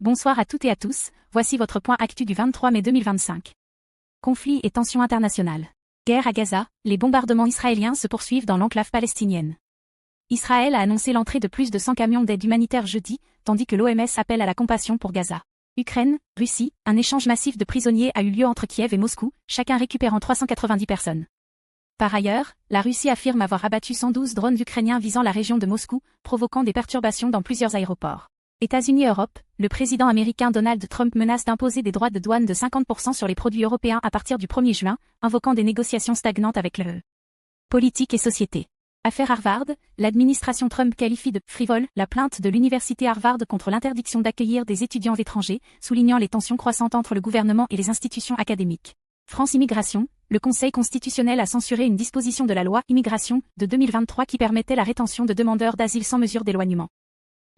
Bonsoir à toutes et à tous, voici votre point actu du 23 mai 2025. Conflits et tensions internationales. Guerre à Gaza, les bombardements israéliens se poursuivent dans l'enclave palestinienne. Israël a annoncé l'entrée de plus de 100 camions d'aide humanitaire jeudi, tandis que l'OMS appelle à la compassion pour Gaza. Ukraine, Russie, un échange massif de prisonniers a eu lieu entre Kiev et Moscou, chacun récupérant 390 personnes. Par ailleurs, la Russie affirme avoir abattu 112 drones ukrainiens visant la région de Moscou, provoquant des perturbations dans plusieurs aéroports. États-Unis et Europe, le président américain Donald Trump menace d'imposer des droits de douane de 50% sur les produits européens à partir du 1er juin, invoquant des négociations stagnantes avec l'UE. Politique et société. Affaire Harvard, l'administration Trump qualifie de « frivole » la plainte de l'université Harvard contre l'interdiction d'accueillir des étudiants étrangers, soulignant les tensions croissantes entre le gouvernement et les institutions académiques. France Immigration, le Conseil constitutionnel a censuré une disposition de la loi Immigration de 2023 qui permettait la rétention de demandeurs d'asile sans mesure d'éloignement.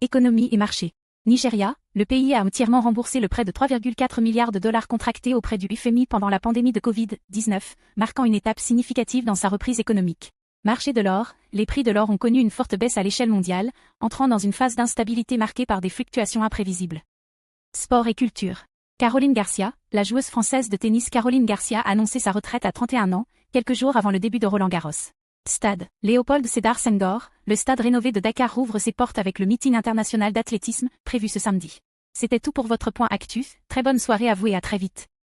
Économie et marché. Nigeria, le pays a entièrement remboursé le prêt de 3,4 milliards de dollars contracté auprès du FMI pendant la pandémie de Covid-19, marquant une étape significative dans sa reprise économique. Marché de l'or, les prix de l'or ont connu une forte baisse à l'échelle mondiale, entrant dans une phase d'instabilité marquée par des fluctuations imprévisibles. Sport et culture. Caroline Garcia, la joueuse française de tennis Caroline Garcia a annoncé sa retraite à 31 ans, quelques jours avant le début de Roland-Garros. Stade Léopold Sédar Senghor, le stade rénové de Dakar rouvre ses portes avec le meeting international d'athlétisme, prévu ce samedi. C'était tout pour votre point actu, très bonne soirée à vous et à très vite.